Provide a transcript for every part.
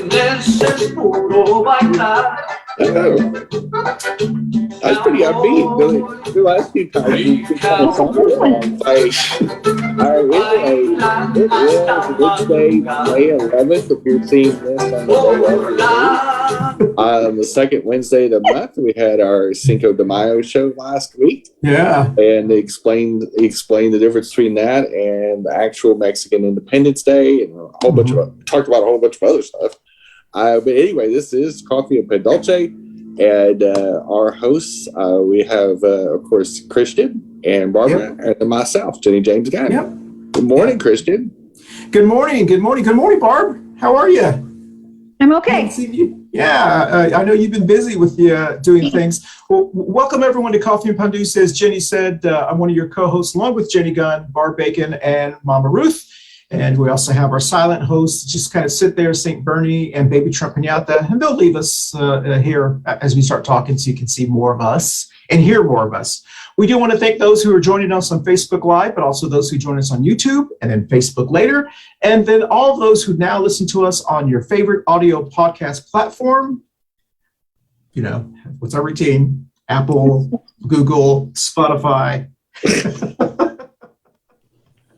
That's pretty upbeat. The last few times you kind of talked about anyway, it was Wednesday, May 11th. If you're seeing this on the day after the second Wednesday of the month, we had our Cinco de Mayo show last week. Yeah, and they explained the difference between that and the actual Mexican Independence Day, and a whole bunch of talked about a whole bunch of other stuff. But anyway, this is Coffee Pan Dulce, and our hosts we have of course Christian and Barbara and myself, Jenny-Jaymes Gunn. Yep. Good morning, Christian. Good morning. Good morning. Good morning, Barb. How are you? I'm okay. Yeah, I know you've been busy with doing things. Well, welcome everyone to Coffee Pan Dulce. As Jenny said, I'm one of your co-hosts along with Jenny Gunn, Barb Bacon, and Mama Ruth. And we also have our silent hosts, just kind of sit there, St. Bernie and Baby Trump Pinata, and they'll leave us here as we start talking so you can see more of us and hear more of us. We do want to thank those who are joining us on Facebook Live, but also those who join us on YouTube and then Facebook later. And then all of those who now listen to us on your favorite audio podcast platform. You know, what's our routine? Apple, Google, Spotify.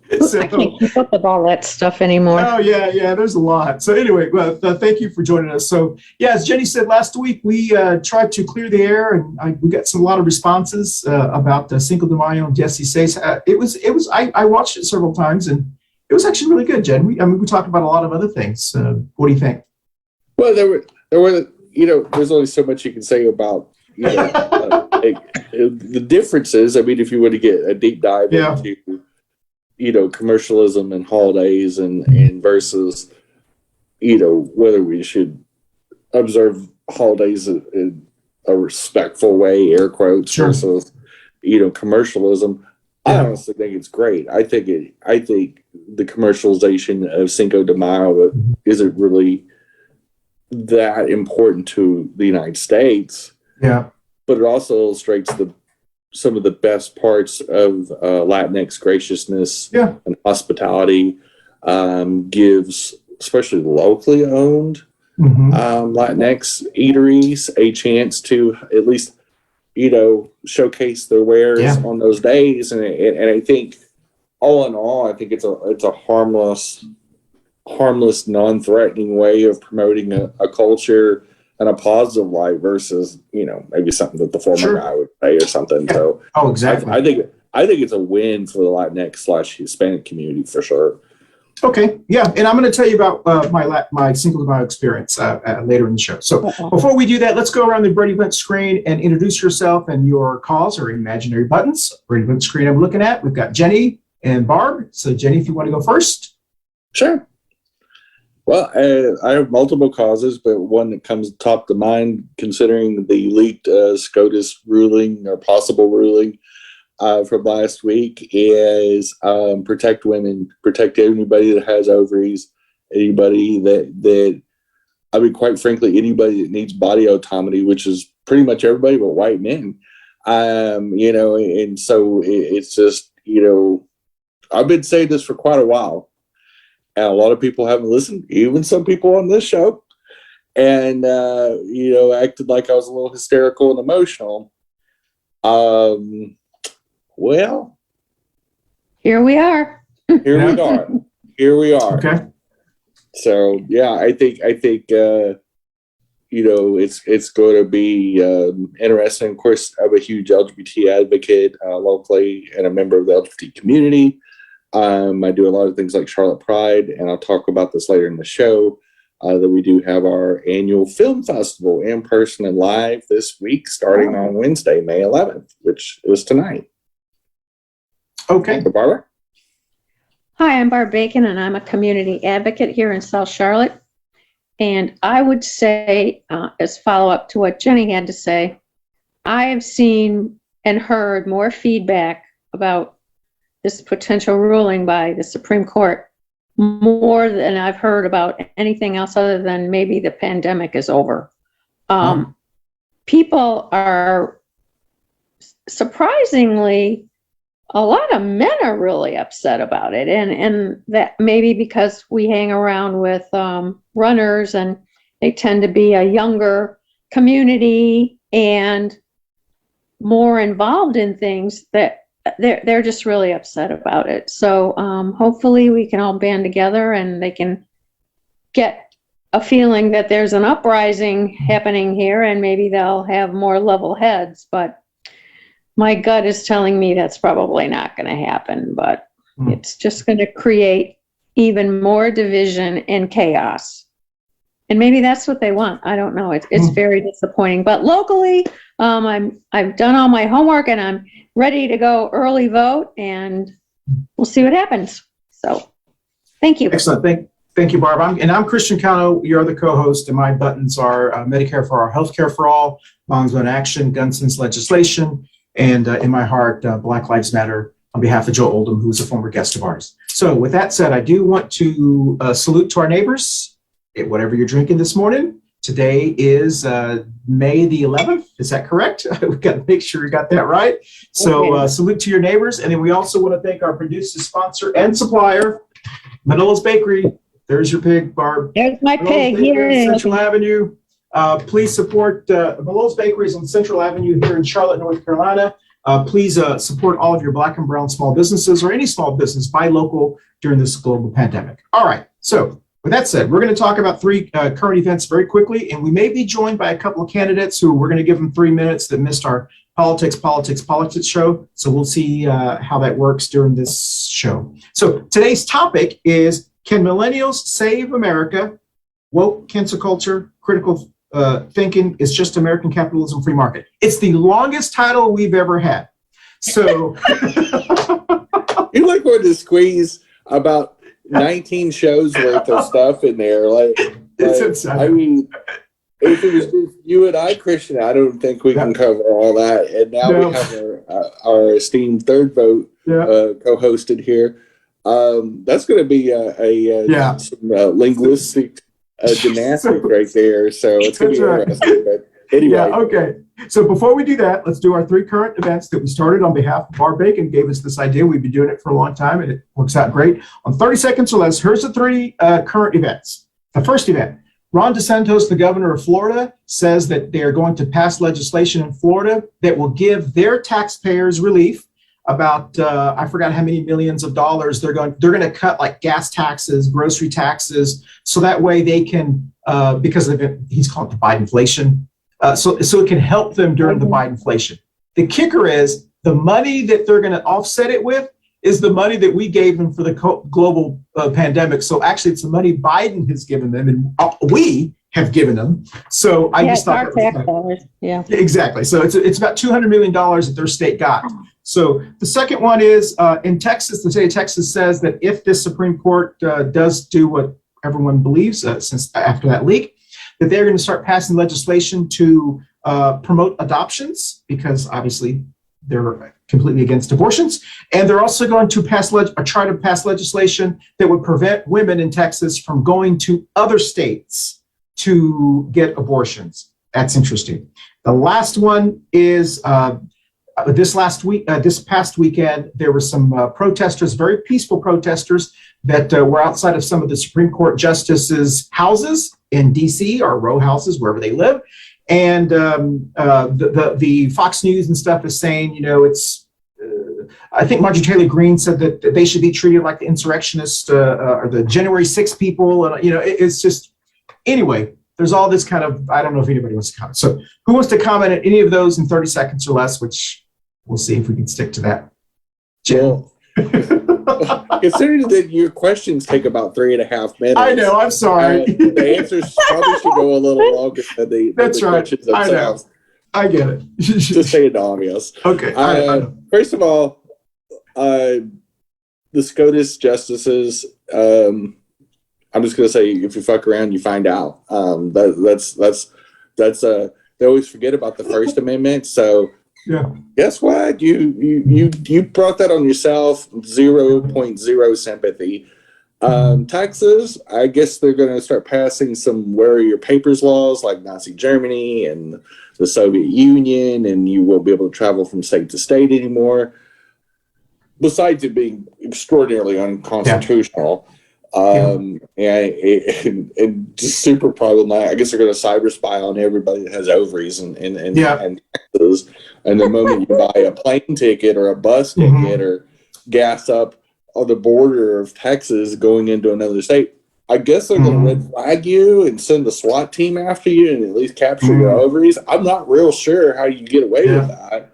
I can't keep up with all that stuff anymore. Oh, yeah, there's a lot. So anyway, well, thank you for joining us. So, yeah, as Jenny said last week, we tried to clear the air, and we got a lot of responses about Cinco de Mayo and Jesse Says. I watched it several times, and it was actually really good, Jen. We talked about a lot of other things. What do you think? Well, there were, there's only so much you can say about, the differences. I mean, if you were to get a deep dive into commercialism and holidays and versus, whether we should observe holidays in a respectful way, air quotes, versus, commercialism. I honestly think it's great. I think the commercialization of Cinco de Mayo isn't really that important to the United States. Yeah. But it also illustrates some of the best parts of LatinX graciousness and hospitality. Gives, especially locally owned Latinx eateries, a chance to at least, showcase their wares on those days. And I think, all in all, I think it's a harmless, non-threatening way of promoting a culture and a positive light versus, maybe something that the former guy would say or something. So, exactly. I think it's a win for the Latinx/Hispanic community for sure. Okay, yeah, and I'm going to tell you about my Cinco de Mayo experience later in the show. So before we do that, let's go around the Brady Bunch screen and introduce yourself and your cause or imaginary buttons. Brady Bunch screen I'm looking at. We've got Jenny and Barb. So Jenny, if you want to go first. Sure. Well, I have multiple causes, but one that comes top of mind, considering the leaked SCOTUS ruling or possible ruling from last week, is protect women, protect anybody that has ovaries, anybody that I mean, quite frankly, anybody that needs body autonomy, which is pretty much everybody but white men. And so it's just, I've been saying this for quite a while. And a lot of people haven't listened, even some people on this show, and, acted like I was a little hysterical and emotional. Well, here we are. Here we are. Okay. So, yeah, I think it's going to be interesting. Of course, I'm a huge LGBT advocate locally and a member of the LGBT community. I do a lot of things like Charlotte Pride, and I'll talk about this later in the show, that we do have our annual film festival in person and live this week, starting on Wednesday, May 11th, which is tonight. Okay. So, Barbara? Hi, I'm Barb Bacon, and I'm a community advocate here in South Charlotte. And I would say, as follow-up to what Jenny had to say, I have seen and heard more feedback about this potential ruling by the Supreme Court, more than I've heard about anything else other than maybe the pandemic is over. People are surprisingly, a lot of men are really upset about it. And that maybe because we hang around with runners and they tend to be a younger community and more involved in things, that they're just really upset about it. So hopefully we can all band together and they can get a feeling that there's an uprising happening here, and maybe they'll have more level heads. But my gut is telling me that's probably not going to happen, but it's just going to create even more division and chaos. And maybe that's what they want. I don't know. It's very disappointing. But locally, I've done all my homework and I'm ready to go early vote, and we'll see what happens. So, thank you. Excellent. Thank you, Barb. I'm Christian Cano, your other co-host, and my buttons are Medicare for All, Healthcare for All, Bonds on Action, Gun Sense Legislation, and in my heart, Black Lives Matter, on behalf of Joe Oldham, who's a former guest of ours. So with that said, I do want to salute to our neighbors, whatever you're drinking this morning. Today is May the 11th. Is that correct? We've got to make sure we got that right. So salute to your neighbors. And then we also want to thank our producer, sponsor, and supplier, Manolo's Bakery. There's your pig, Barb. There's my pig. Here it is. Central Avenue. Please support Manolo's Bakeries on Central Avenue here in Charlotte, North Carolina. Please support all of your Black and brown small businesses, or any small business. Buy local during this global pandemic. All right. So with that said, we're going to talk about three current events very quickly, and we may be joined by a couple of candidates who we're going to give them 3 minutes that missed our politics show. So we'll see how that works during this show. So today's topic is, can millennials save America? Woke, cancel culture, critical thinking is just American capitalism, free market. It's the longest title we've ever had. So You like wanted to squeeze about 19 shows worth of stuff in there. I mean, if it was just you and I, Christian, I don't think we can cover all that. And now we have our esteemed third vote co-hosted here. That's going to be some linguistic gymnastics right there. So it's going to be interesting. But anyway. Yeah, okay. So before we do that, let's do our three current events that we started on behalf of Barb Bacon. Gave us this idea. We've been doing it for a long time, and it works out great. On 30 seconds or less, here's the three current events. The first event, Ron DeSantis, the governor of Florida, says that they are going to pass legislation in Florida that will give their taxpayers relief about, I forgot how many millions of dollars. They're going to cut like gas taxes, grocery taxes, so that way they can, because of it, he's called it the Bidenflation. So it can help them during the Bidenflation. The kicker is the money that they're going to offset it with is the money that we gave them for the global pandemic. So actually, it's the money Biden has given them, and we have given them. So I just thought that was exactly. So it's about $200 million that their state got. So the second one is in Texas. The state of Texas says that if this Supreme Court does do what everyone believes since after that leak, that they're going to start passing legislation to promote adoptions, because obviously they're completely against abortions. And they're also going to try to pass legislation that would prevent women in Texas from going to other states to get abortions. That's interesting. The last one is this past weekend, there were some protesters, very peaceful protesters, that were outside of some of the Supreme Court justices' houses in DC, or row houses, wherever they live. And the Fox News and stuff is saying, it's, I think Marjorie Taylor Greene said that they should be treated like the insurrectionists or the January 6th people. And, it's just, anyway, there's all this kind of, I don't know if anybody wants to comment. So who wants to comment on any of those in 30 seconds or less, which we'll see if we can stick to that. Jill. Considering that your questions take about 3.5 minutes. I know, I'm sorry. The answers probably should go a little longer than the questions themselves. I get it. Just say it obvious. Okay. First of all, the SCOTUS justices, I'm just going to say, if you fuck around, you find out. That's they always forget about the First Amendment. So guess what? You brought that on yourself. 0.0 sympathy. Taxes, I guess they're going to start passing some where are your papers laws, like Nazi Germany and the Soviet Union, and you won't be able to travel from state to state anymore. Besides it being extraordinarily unconstitutional. And just super problematic. I guess they're going to cyber spy on everybody that has ovaries and taxes. And the moment you buy a plane ticket or a bus ticket or gas up on the border of Texas going into another state, I guess they're going to red flag you and send the SWAT team after you and at least capture your ovaries. I'm not real sure how you get away with that.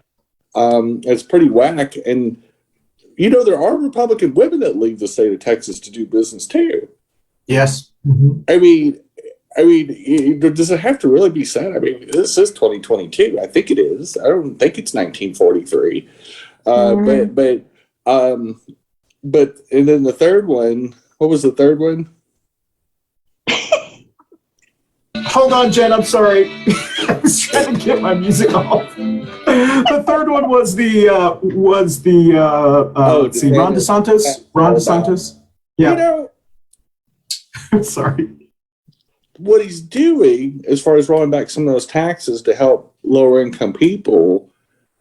It's pretty whack. And you know, there are Republican women that leave the state of Texas to do business too. Yes. I mean, does it have to really be said? I mean, this is 2022. I think it is. I don't think it's 1943. But and then the third one. What was the third one? Hold on, Jen. I'm sorry. I was trying to get my music off. The third one was let's see, Ron DeSantis. Ron DeSantis. Yeah. You know, sorry. What he's doing, as far as rolling back some of those taxes to help lower income people,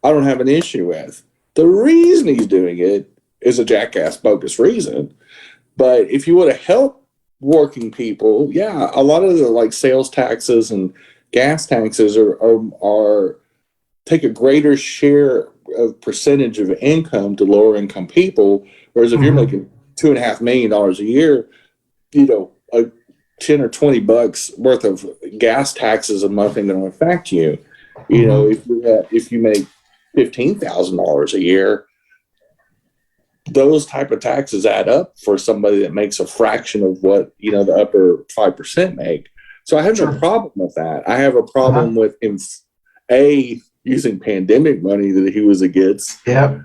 I don't have an issue with. The reason he's doing it is a jackass bogus reason. But if you want to help working people, yeah, a lot of the like sales taxes and gas taxes are take a greater share of percentage of income to lower income people. Whereas if you're making $2.5 million a year, you know, a 10 or 20 bucks worth of gas taxes a month ain't going to affect you. You know, if you make $15,000 a year, those type of taxes add up for somebody that makes a fraction of what, you know, the upper 5% make. So I have no problem with that. I have a problem with him, using pandemic money that he was against. The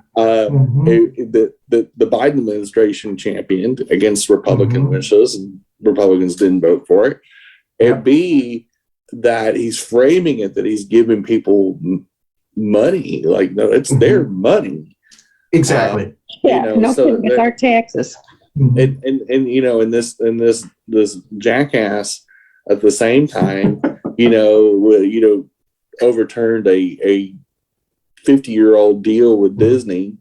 Biden administration championed against Republican wishes, and Republicans didn't vote for it. And B, that he's framing it that he's giving people money. Like, no, it's their money. Exactly. Yeah, you know, no kidding, it's our taxes. And you know, and this jackass at the same time, you know, overturned a 50-year-old deal with Disney,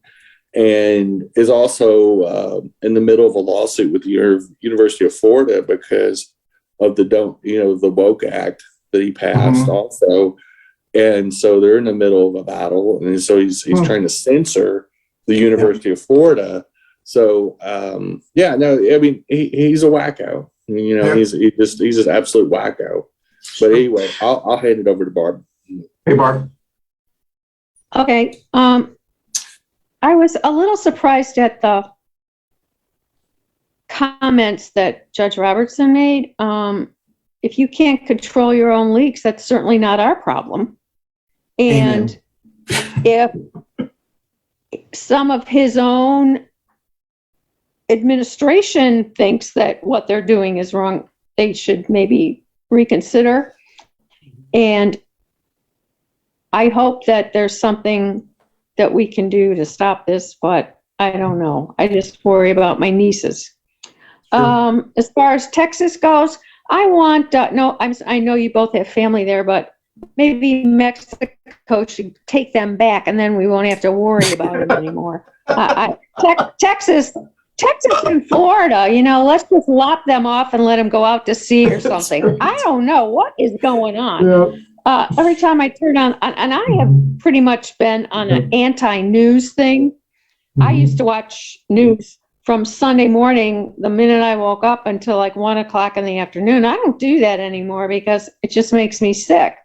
and is also in the middle of a lawsuit with the University of Florida because of the woke act that he passed also. And so they're in the middle of a battle, and so he's trying to censor the University of Florida. So I mean, he's a wacko. You know, he's just an absolute wacko. But anyway, I'll hand it over to Barb. Hey, Barb. Okay. I was a little surprised at the comments that Judge Robertson made. If you can't control your own leaks, that's certainly not our problem. And if some of his own administration thinks that what they're doing is wrong, they should maybe reconsider. And I hope that there's something that we can do to stop this, but I don't know. I just worry about my nieces. As far as Texas goes, I want, I know you both have family there, but maybe Mexico should take them back, and then we won't have to worry about it anymore. Texas and Florida, you know, let's just lop them off and let them go out to sea or something. I don't know what is going on. Every time I turn on, and I have pretty much been on an anti-news thing. I used to watch news from Sunday morning, the minute I woke up, until like 1 o'clock in the afternoon. I don't do that anymore because it just makes me sick.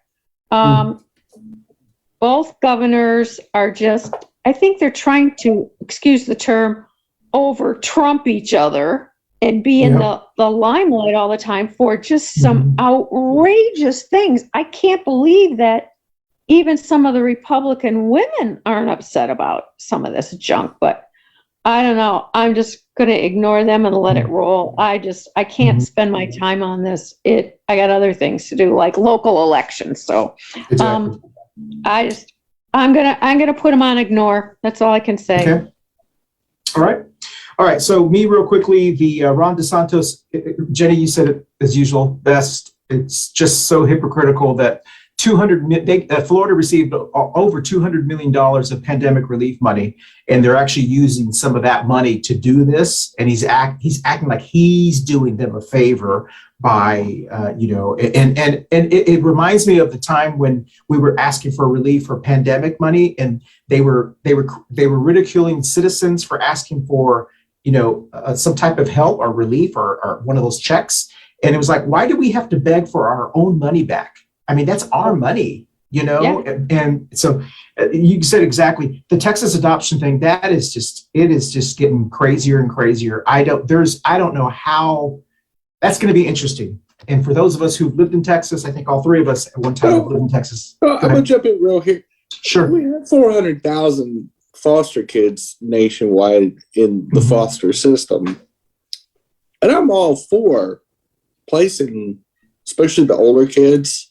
Both governors are just, I think they're trying to, excuse the term, over Trump each other and be in the limelight all the time for just some outrageous things. I can't believe that even some of the Republican women aren't upset about some of this junk, but I don't know. I'm just going to ignore them and let it roll. I can't spend my time on this. I got other things to do, like local elections. So I'm going to put them on ignore. That's all I can say. Okay. All right. So me real quickly, the Ron DeSantis, Jenny, you said it as usual, best. It's just so hypocritical that Florida received over $200 million of pandemic relief money, and they're actually using some of that money to do this. And he's acting like he's doing them a favor by, and it reminds me of the time when we were asking for relief for pandemic money, and they were ridiculing citizens for asking for, some type of help or relief or one of those checks. And it was like, why do we have to beg for our own money back? I mean, that's our money, Yeah. And so you said exactly the Texas adoption thing. It is just getting crazier and crazier. I don't know how that's going to be interesting. And for those of us who've lived in Texas, I think all three of us at one time have lived in Texas. I'm going to jump in real here. Sure. We have 400,000 foster kids nationwide in the foster system. And I'm all for placing, especially the older kids,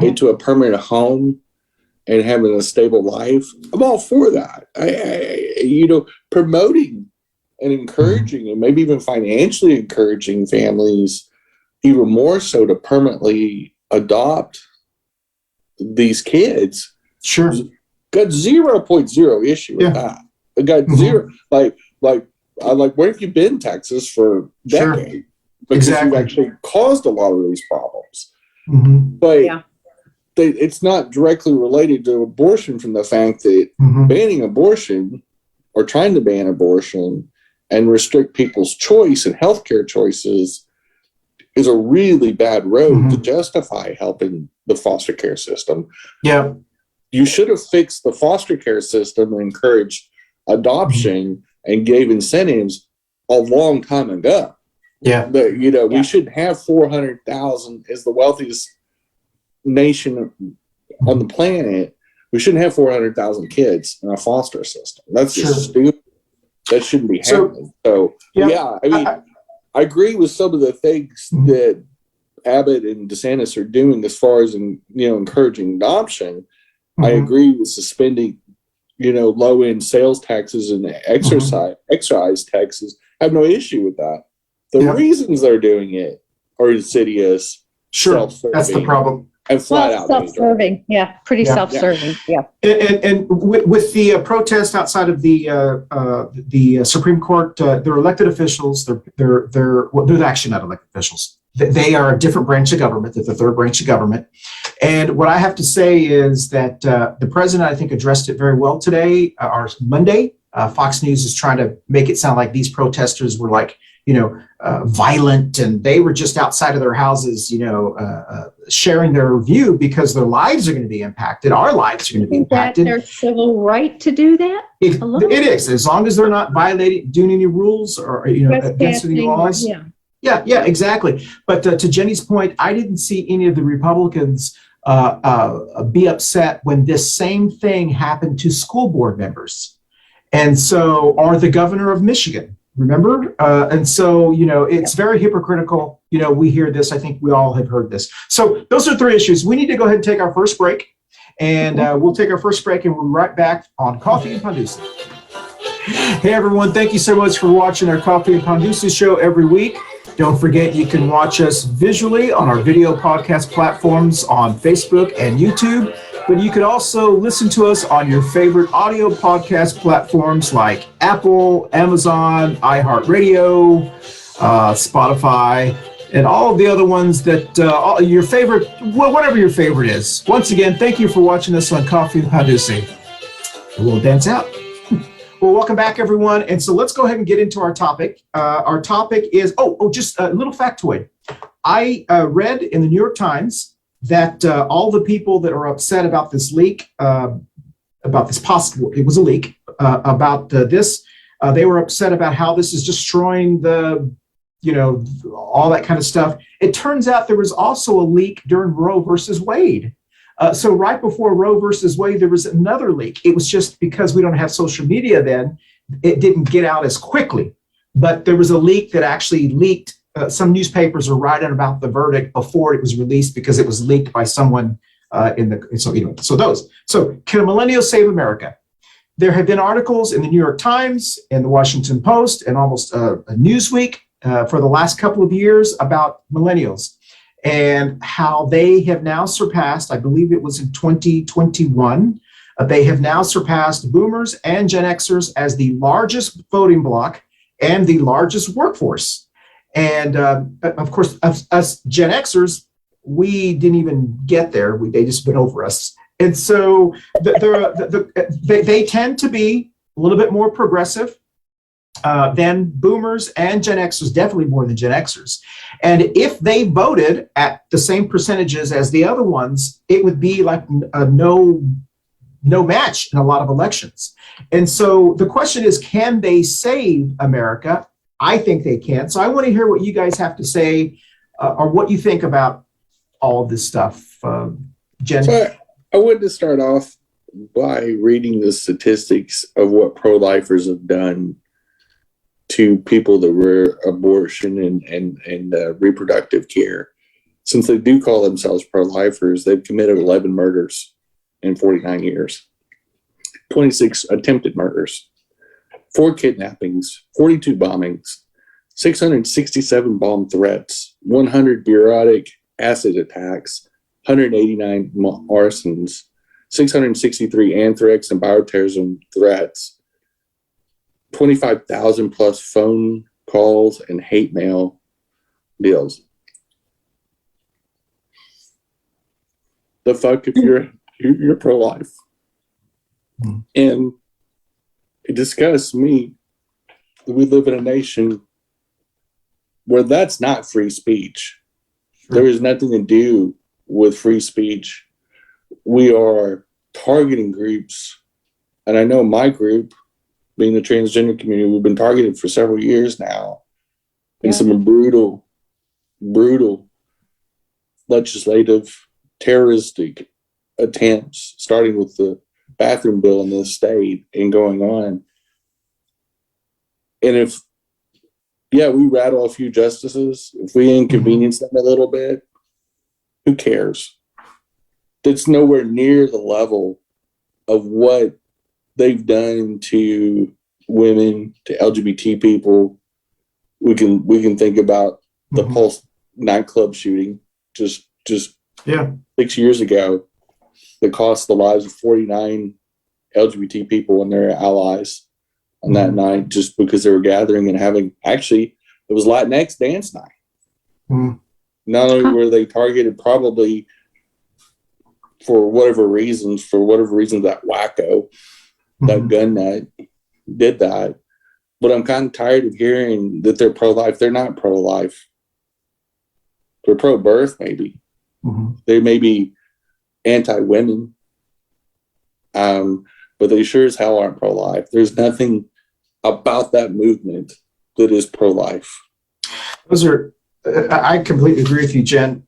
into a permanent home and having a stable life. I'm all for that. Promoting and encouraging and maybe even financially encouraging families even more so to permanently adopt these kids. Sure. Got 0.0 issue with that. I got zero. Like where have you been, Texas, for decades? Sure. Because exactly. you've actually caused a lot of these problems. But it's not directly related to abortion from the fact that banning abortion or trying to ban abortion and restrict people's choice and healthcare choices is a really bad road to justify helping the foster care system. Yeah. You should have fixed the foster care system and encouraged adoption and gave incentives a long time ago. Yeah. We shouldn't have 400,000 as the wealthiest nation on the planet. We shouldn't have 400,000 kids in a foster system. That's just stupid. That shouldn't be happening. I agree with some of the things that Abbott and DeSantis are doing as far as encouraging adoption. I agree with suspending low-end sales taxes and excise taxes. I have no issue with that. The reasons they're doing it are insidious. Sure, that's the problem. And flat out self-serving. Pretty self-serving. And with the protest outside of the Supreme Court, they're elected officials. They're actually not elected officials. They are a different branch of government. They're the third branch of government. And what I have to say is that the president, I think, addressed it very well today or Monday. Fox News is trying to make it sound like these protesters were like, violent, and they were just outside of their houses, sharing their view because their lives are going to be impacted. Our lives are going to be impacted. That's their civil right to do that? It is, as long as they're not doing any rules or against any laws. Yeah, exactly. But to Jenny's point, I didn't see any of the Republicans be upset when this same thing happened to school board members, and so or the governor of Michigan. Remember? And so, it's very hypocritical. We hear this. I think we all have heard this. So those are three issues. We need to go ahead and take our first break. And we'll take our first break and we'll be right back on Coffee and Pan Dulce. Hey, everyone. Thank you so much for watching our Coffee and Pan Dulce show every week. Don't forget, you can watch us visually on our video podcast platforms on Facebook and YouTube. But you can also listen to us on your favorite audio podcast platforms like Apple, Amazon, iHeartRadio, Spotify, and all of the other ones that your favorite, whatever your favorite is. Once again, thank you for watching us on Coffee and Pan Dulce. We'll dance out. Well, welcome back, everyone. And so let's go ahead and get into our topic. Our topic is, just a little factoid. I read in the New York Times that all the people that are upset about this leak, about this possible, it was a leak, about this, they were upset about how this is destroying the, all that kind of stuff. It turns out there was also a leak during Roe versus Wade. So right before Roe versus Wade, there was another leak. It was just because we don't have social media then, it didn't get out as quickly. But there was a leak that actually leaked. Some newspapers are writing about the verdict before it was released because it was leaked by someone So can a millennial save America? There have been articles in the New York Times and the Washington Post and almost a Newsweek for the last couple of years about millennials. and how they have now surpassed, I believe it was in 2021, they have now surpassed boomers and Gen Xers as the largest voting bloc and the largest workforce. And of course, us Gen Xers, we didn't even get there. They just went over us. And so they tend to be a little bit more progressive than boomers and Gen Xers, definitely more than Gen Xers. And if they voted at the same percentages as the other ones, it would be like no match in a lot of elections. And so the question is, can they save America? I think they can. So I want to hear what you guys have to say or what you think about all of this stuff. Jen? So I wanted to start off by reading the statistics of what pro-lifers have done to people that were abortion and reproductive care. Since they do call themselves pro-lifers, they've committed 11 murders in 49 years, 26 attempted murders, 4 kidnappings, 42 bombings, 667 bomb threats, 100 bureaucratic acid attacks, 189 arsons, 663 anthrax and bioterrorism threats, 25,000 plus phone calls and hate mail deals. The fuck if you're pro-life. And it disgusts me that we live in a nation where that's not free speech. There is nothing to do with free speech. We are targeting groups, and I know my group, being the transgender community, we've been targeted for several years now in some brutal legislative terroristic attempts, starting with the bathroom bill in this state and going on. And if, we rattle a few justices, if we inconvenience them a little bit, who cares? It's nowhere near the level of what they've done to women, to LGBT people. We can think about the Pulse nightclub shooting just 6 years ago that cost the lives of 49 LGBT people and their allies on that night, just because they were gathering and having, actually, it was LatinX dance night. Not only were they targeted probably for whatever reasons that wacko, that gun nut did that, but I'm kind of tired of hearing that they're pro-life. They're not pro-life. They're pro-birth, maybe. They may be anti-women, but they sure as hell aren't pro-life. There's nothing about that movement that is pro-life. I completely agree with you, Jen.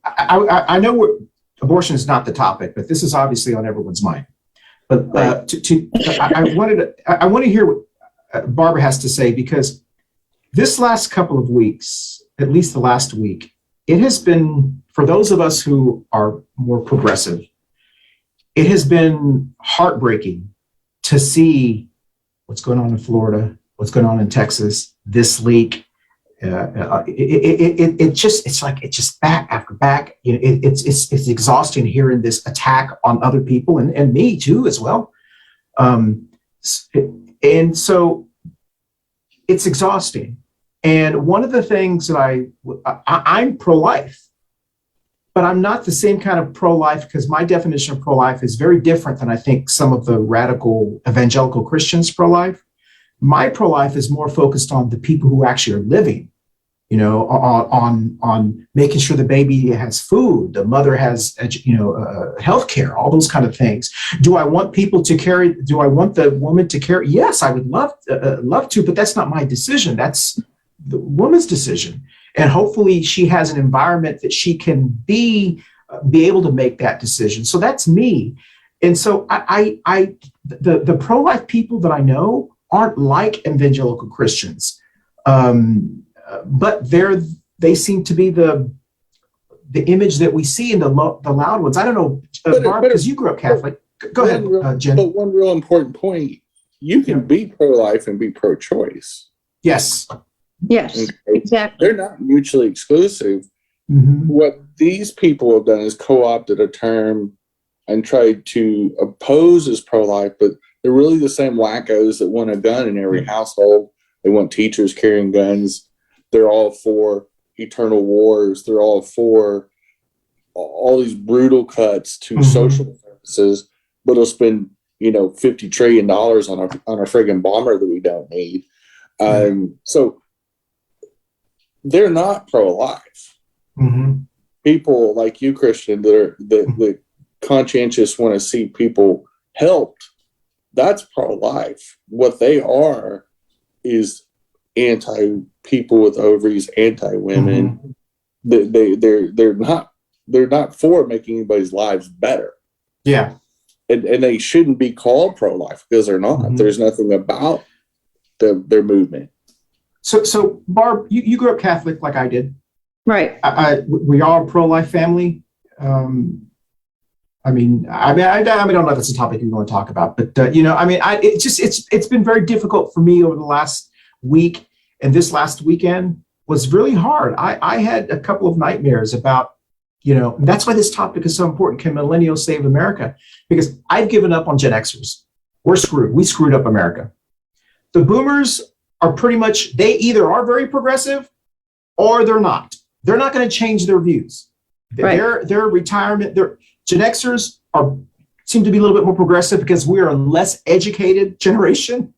I know abortion is not the topic, but this is obviously on everyone's mind. But I want to hear what Barbara has to say, because this last couple of weeks, at least the last week, it has been, for those of us who are more progressive, it has been heartbreaking to see what's going on in Florida, what's going on in Texas, this leak. It's just back after back. It's exhausting hearing this attack on other people and me too as well. And so it's exhausting. And one of the things that I'm pro-life, but I'm not the same kind of pro-life, because my definition of pro-life is very different than I think some of the radical evangelical Christians pro-life. My pro-life is more focused on the people who actually are living, on making sure the baby has food, the mother has, healthcare, all those kind of things. Do I want the woman to carry? Yes, I would love to, but that's not my decision. That's the woman's decision. And hopefully she has an environment that she can be able to make that decision. So that's me. And so the pro-life people that I know aren't like evangelical Christians, but they seem to be the image that we see in the loud ones. I don't know, Barb, because you grew up Catholic. Go ahead, Jen. But one real important point: you can be pro-life and be pro-choice. Yes. Yes, Okay? exactly. They're not mutually exclusive. What these people have done is co-opted a term and tried to oppose as pro-life, but they're really the same wackos that want a gun in every household. They want teachers carrying guns. They're all for eternal wars. They're all for all these brutal cuts to social services, but they'll spend, $50 trillion on a friggin' bomber that we don't need. So they're not pro-life. People like you, Christian, that conscientious want to see people helped. That's pro-life. What they are is anti people with ovaries, anti women. They're not for making anybody's lives better. Yeah. And they shouldn't be called pro-life because they're not. There's nothing about their movement. So Barb, you grew up Catholic like I did. Right. We are a pro-life family. I don't know if that's a topic you want to talk about, but it's been very difficult for me over the last week, and this last weekend was really hard. I had a couple of nightmares about, that's why this topic is so important. Can millennials save America? Because I've given up on Gen Xers. We're screwed. We screwed up America. The boomers are pretty much, they either are very progressive or they're not. They're not going to change their views. Right. Their retirement, Gen Xers seem to be a little bit more progressive because we are a less educated generation.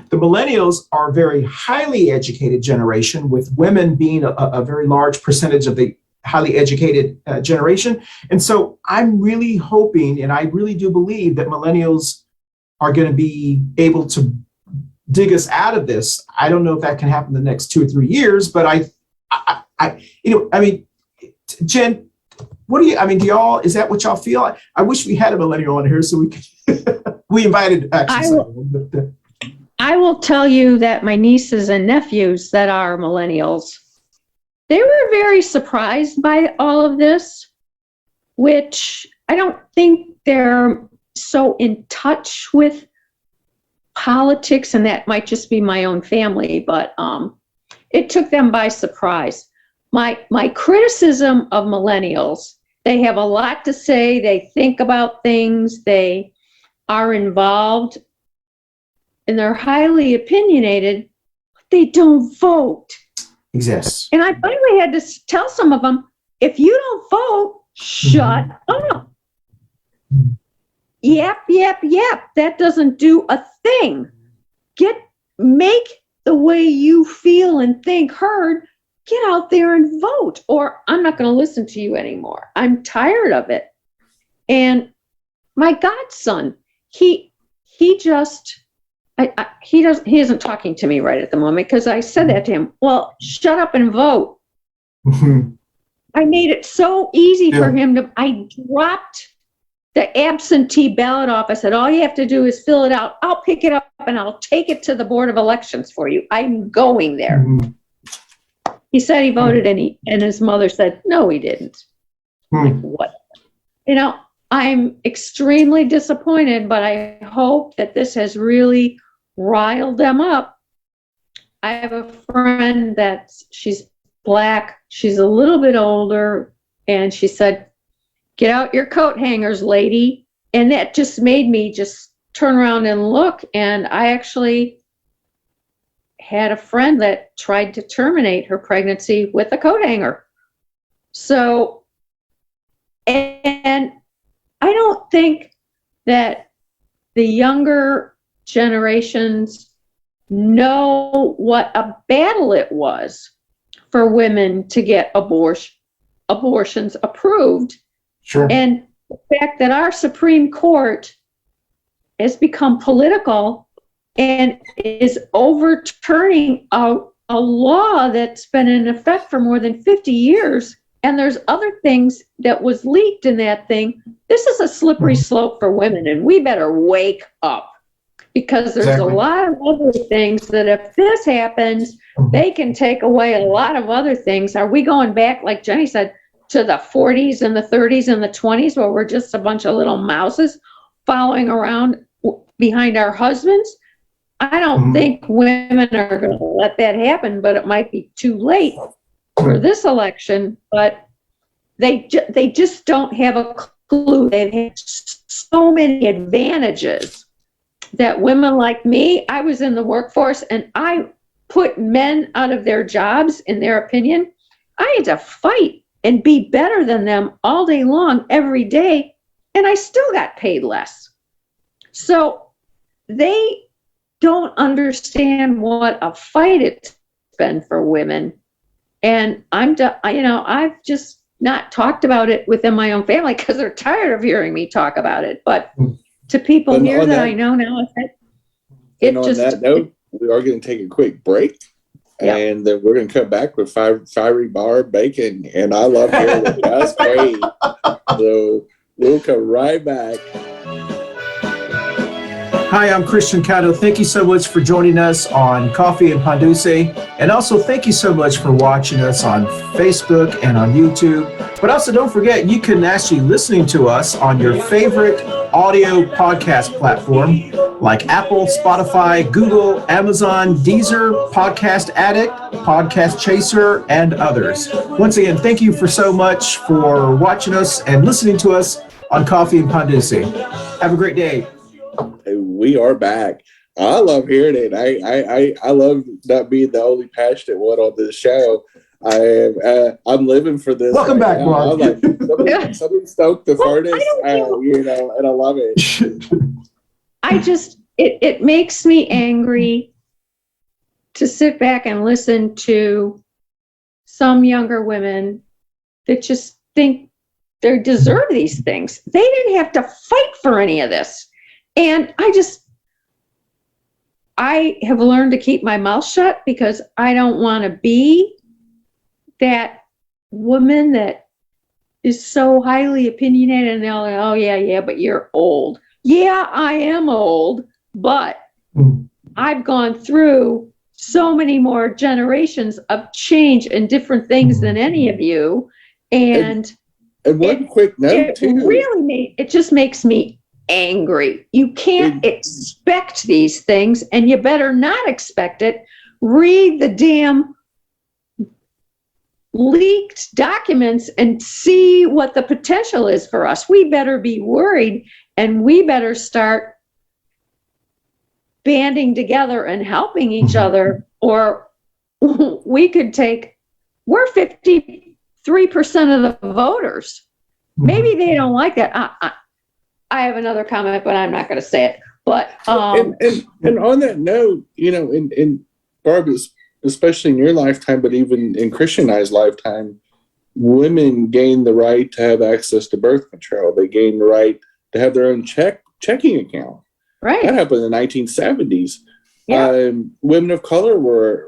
The millennials are a very highly educated generation, with women being a very large percentage of the highly educated generation. And so I'm really hoping, and I really do believe, that millennials are going to be able to dig us out of this. I don't know if that can happen in the next 2 or 3 years, but Jen, do y'all, is that what y'all feel? I wish we had a millennial on here so we could, we invited actually I will tell you that my nieces and nephews that are millennials, they were very surprised by all of this, which I don't think they're so in touch with politics, and that might just be my own family, but it took them by surprise. My criticism of millennials, they have a lot to say, they think about things, they are involved, and they're highly opinionated, but they don't vote. Yes. And I finally had to tell some of them, if you don't vote, shut up. Yep. That doesn't do a thing. Make the way you feel and think heard. Get out there and vote, or I'm not going to listen to you anymore. I'm tired of it. And my godson, he isn't talking to me right at the moment because I said that to him. Well, shut up and vote. I made it so easy for him I dropped the absentee ballot off. I said, all you have to do is fill it out. I'll pick it up and I'll take it to the Board of Elections for you. I'm going there. He said he voted, and his mother said, no, he didn't. Like, what? I'm extremely disappointed, but I hope that this has really riled them up. I have a friend she's Black. She's a little bit older, and she said, get out your coat hangers, lady. And that just made me just turn around and look. And I actually had a friend that tried to terminate her pregnancy with a coat hanger. So, and I don't think that the younger generations know what a battle it was for women to get abortions approved. Sure. And the fact that our Supreme Court has become political and is overturning a law that's been in effect for more than 50 years. And there's other things that was leaked in that thing. This is a slippery slope for women, and we better wake up, because there's a lot of other things that if this happens, they can take away a lot of other things. Are we going back, like Jenny said, to the 40s and the 30s and the 20s, where we're just a bunch of little mouses following around behind our husbands? I don't think women are going to let that happen, but it might be too late. for this election, but they just don't have a clue. They've had so many advantages that women like me, I was in the workforce and I put men out of their jobs, in their opinion. I had to fight and be better than them all day long, every day, and I still got paid less. So they don't understand what a fight it's been for women. And I've just not talked about it within my own family because they're tired of hearing me talk about it. But to people here that I know now, and on that note, we are going to take a quick break. Yep. And then we're going to come back with fiery Barb Bacon. And I love hearing it. That's great. So we'll come right back. Hi, I'm Christian Cano. Thank you so much for joining us on Coffee and Pan Dulce. And also thank you so much for watching us on Facebook and on YouTube. But also don't forget, you can actually listen to us on your favorite audio podcast platform like Apple, Spotify, Google, Amazon, Deezer, Podcast Addict, Podcast Chaser, and others. Once again, thank you so much for watching us and listening to us on Coffee and Pan Dulce. Have a great day. We are back. I love hearing it. I love not being the only passionate one on this show. I'm living for this. Welcome back, Barb. I'm like, somebody stoked the furnace, and I love it. It makes me angry to sit back and listen to some younger women that just think they deserve these things. They didn't have to fight for any of this. And I have learned to keep my mouth shut because I don't want to be that woman that is so highly opinionated and they're like, oh yeah, but you're old. Yeah, I am old, but I've gone through so many more generations of change and different things than any of you. And one quick note too. It just makes me angry. You can't expect these things, and you better not expect it. Read the damn leaked documents and see what the potential is for us. We better be worried, and we better start banding together and helping each other, or we could we're 53% of the voters. Maybe they don't like that. I have another comment, but I'm not going to say it. But and on that note, in Barb, especially in your lifetime, but even in Christian and I's lifetime, women gained the right to have access to birth control. They gained the right to have their own checking account. Right. That happened in the 1970s. Yeah. Women of color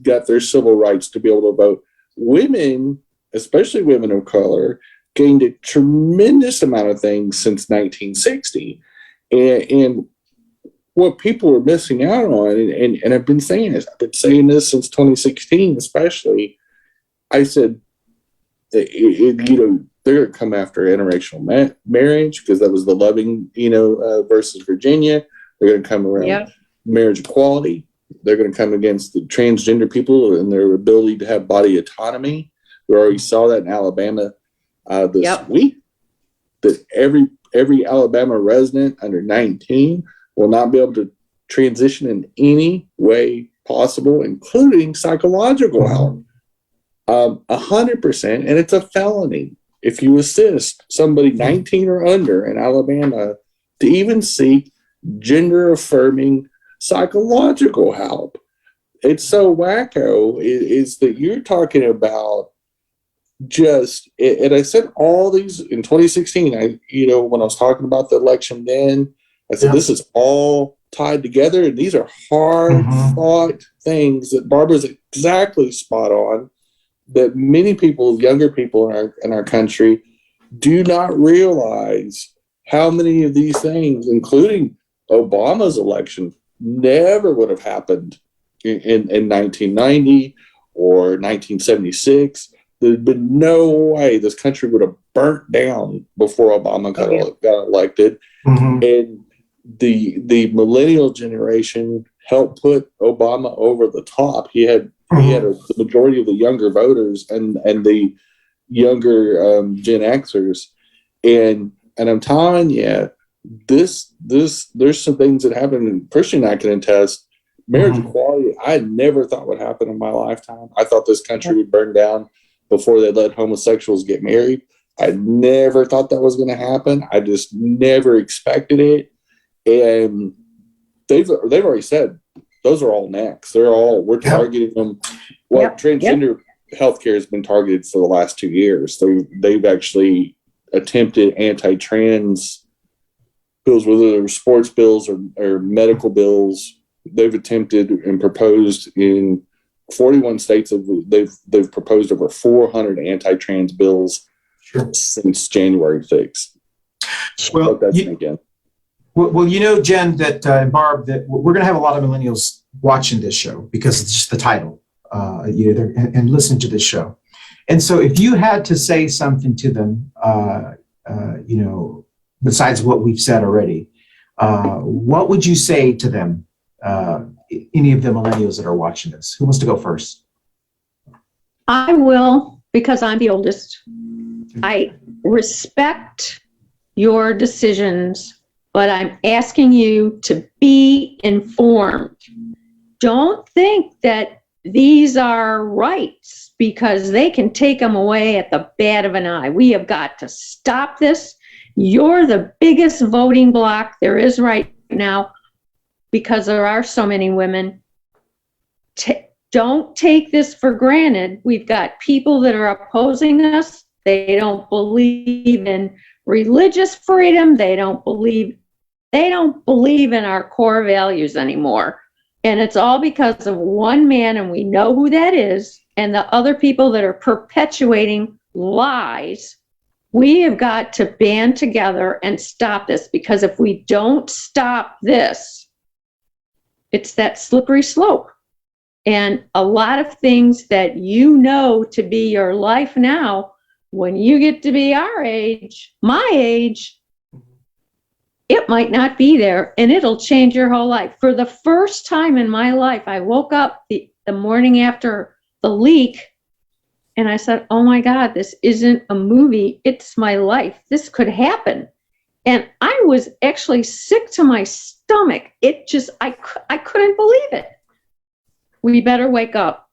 got their civil rights to be able to vote. Women, especially women of color, gained a tremendous amount of things since 1960. And what people are missing out on, and I've been saying this since 2016, especially, I said, they're going to come after interracial marriage because that was the Loving, versus Virginia. They're going to come around marriage equality. They're going to come against the transgender people and their ability to have body autonomy. We already saw that in Alabama this week, that every Alabama resident under 19 will not be able to transition in any way possible, including psychological help. 100%, and it's a felony if you assist somebody 19 or under in Alabama to even seek gender-affirming psychological help. It's so wacko is that you're talking about and I said all these in 2016, when I was talking about the election then, I said, this is all tied together. And these are hard fought things that Barbara's exactly spot on, that many people, younger people in our country, do not realize how many of these things, including Obama's election, never would have happened in 1990 or 1976. There'd been no way this country would have burnt down before Obama got elected. And the millennial generation helped put Obama over the top. He had He had the majority of the younger voters and the younger Gen Xers, and I'm telling you, there's some things that happen, and Christian and I can attest. Marriage equality, I never thought would happen in my lifetime. I thought this country would burn down before they let homosexuals get married. I never thought that was going to happen. I just never expected it. And they've already said those are all next. We're targeting them. Transgender healthcare has been targeted for the last 2 years. They've actually attempted anti-trans bills, whether they were sports bills or medical bills. They've attempted and proposed in 41 states. They've proposed over 400 anti-trans bills since January 6th. Well, Jen, that Barb, that we're going to have a lot of millennials watching this show because it's just the title, and listen to this show. And so, if you had to say something to them, besides what we've said already, what would you say to them? Any of the millennials that are watching this? Who wants to go first? I will, because I'm the oldest. I respect your decisions, but I'm asking you to be informed. Don't think that these are rights because they can take them away at the bat of an eye. We have got to stop this. You're the biggest voting bloc there is right now because there are so many women. Don't take this for granted. We've got people that are opposing us. They don't believe in religious freedom. They don't believe in our core values anymore. And it's all because of one man, and we know who that is, and the other people that are perpetuating lies. We have got to band together and stop this, because if we don't stop this, it's that slippery slope. And a lot of things that to be your life now, when you get to be our age, my age, it might not be there, and it'll change your whole life. For the first time in my life, I woke up the morning after the leak, and I said, oh my God, this isn't a movie, it's my life. This could happen. And I was actually sick to my stomach. I couldn't believe it. We better wake up.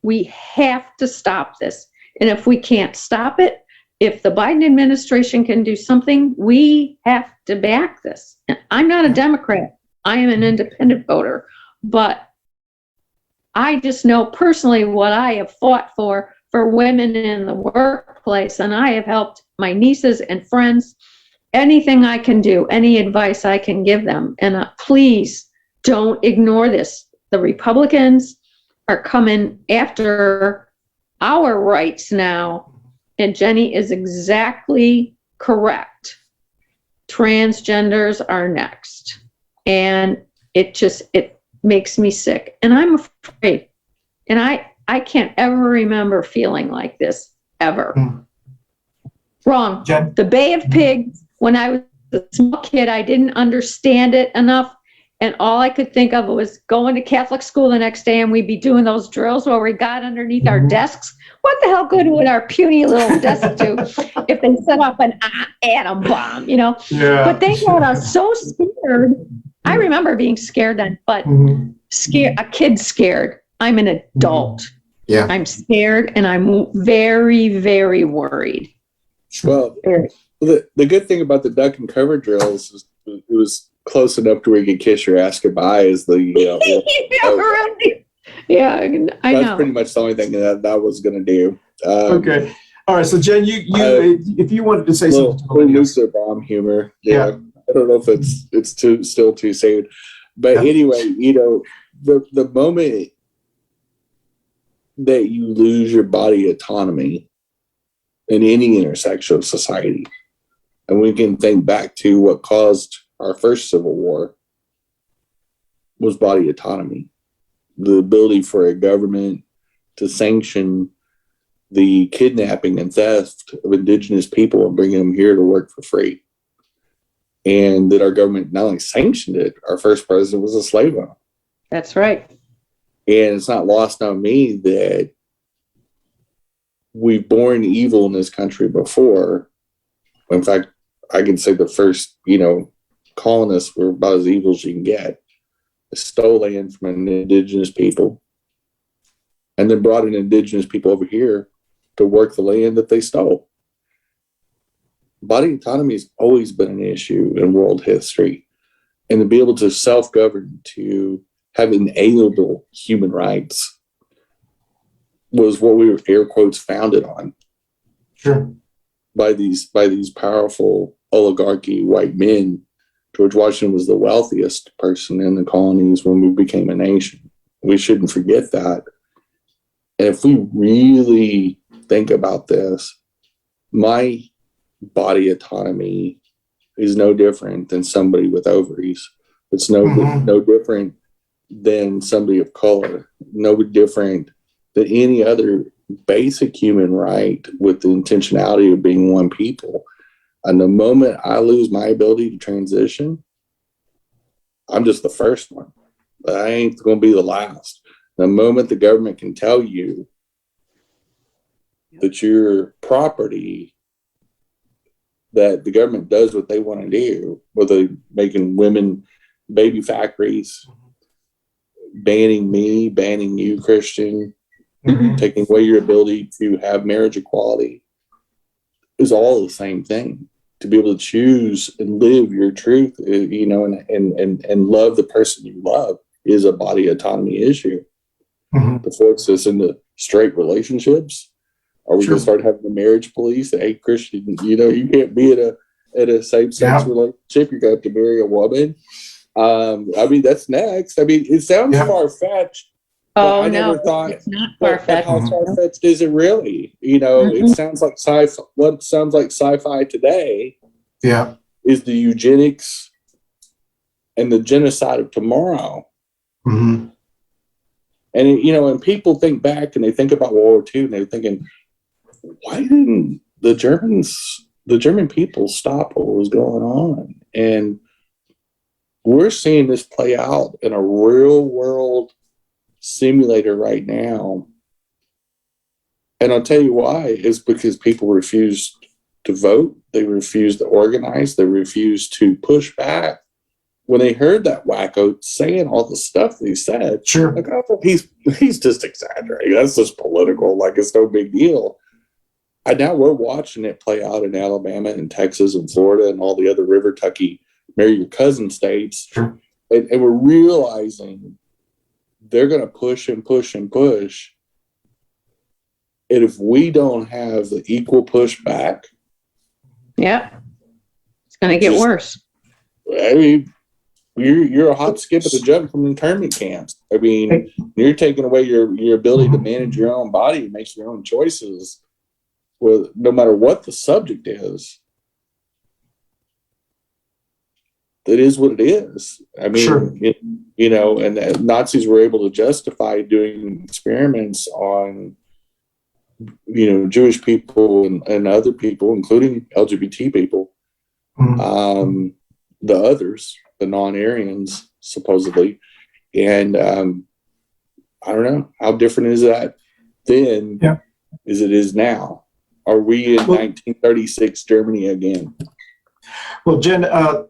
We have to stop this. And if we can't stop it, if the Biden administration can do something, we have to back this. And I'm not a Democrat. I am an independent voter. But I just know personally what I have fought for women in the workplace. And I have helped my nieces and friends. Anything I can do, any advice I can give them. And please don't ignore this. The Republicans are coming after our rights now, and Jenny is exactly correct. Transgenders are next, and it makes me sick, and I'm afraid, and I can't ever remember feeling like this ever. Wrong. Jen? The Bay of Pigs, when I was a small kid, I didn't understand it enough. And all I could think of was going to Catholic school the next day, and we'd be doing those drills where we got underneath our desks. What the hell good would our puny little desk do if they set off an atom bomb, Yeah. But they got us so scared. I remember being scared then, but a kid scared. I'm an adult. Yeah. I'm scared, and I'm very, very worried. Well, the good thing about the duck and cover drills is it was close enough to where you could kiss your ass goodbye as the Yeah, I know. That's pretty much the only thing that was going to do. Okay. All right. So Jen, you if you wanted to say something, nuclear bomb humor. Yeah. I don't know if it's still too soon, but anyway, the moment that you lose your body autonomy in any intersection of society, and we can think back to what caused our first Civil War, was body autonomy. The ability for a government to sanction the kidnapping and theft of indigenous people and bringing them here to work for free. And that our government not only sanctioned it, our first president was a slave owner. That's right. And it's not lost on me that we've borne evil in this country before. In fact, I can say the first, colonists were about as evil as you can get. They stole land from an indigenous people and then brought in indigenous people over here to work the land that they stole. Body autonomy has always been an issue in world history. And to be able to self-govern, to have inalienable human rights was what we were, air quotes, founded on. Sure. By these powerful oligarchy white men. George Washington was the wealthiest person in the colonies when we became a nation. We shouldn't forget that. And if we really think about this, my body autonomy is no different than somebody with ovaries. It's no different than somebody of color. No different than any other basic human right with the intentionality of being one people. And the moment I lose my ability to transition, I'm just the first one. I ain't going to be the last. The moment the government can tell you that your property, that the government does what they want to do, whether making women baby factories, banning me, banning you, Christian, taking away your ability to have marriage equality, is all the same thing. To be able to choose and live your truth, and love the person you love is a body autonomy issue. To force us into straight relationships, are we going to start having the marriage police? Hey, Christian, you can't be at a same-sex relationship. You're going to have to marry a woman. That's next. it sounds far-fetched. Oh, I never thought it's not far-fetched. How far-fetched is it really? It sounds like sci-fi. What sounds like sci-fi today is the eugenics and the genocide of tomorrow. And, and people think back and they think about World War II and they're thinking, why didn't the German people stop what was going on? And we're seeing this play out in a real world simulator right now. And I'll tell you why. It's because people refused to vote. They refused to organize. They refused to push back. When they heard that wacko saying all the stuff that he said, like, oh, he's just exaggerating. That's just political. Like, it's no big deal. And now we're watching it play out in Alabama and Texas and Florida and all the other River Tucky, marry your cousin states. And we're realizing they're going to push and push and push. And if we don't have the equal pushback, it's going to get worse. You're a hop, skip, and a jump from internment camps. You're taking away your ability to manage your own body and make your own choices, no matter what the subject is. That is what it is. And Nazis were able to justify doing experiments on, Jewish people and other people, including LGBT people, the others, the non-Aryans, supposedly. And I don't know, how different is that then as it is now? Are we in 1936 Germany again? Well, Jen,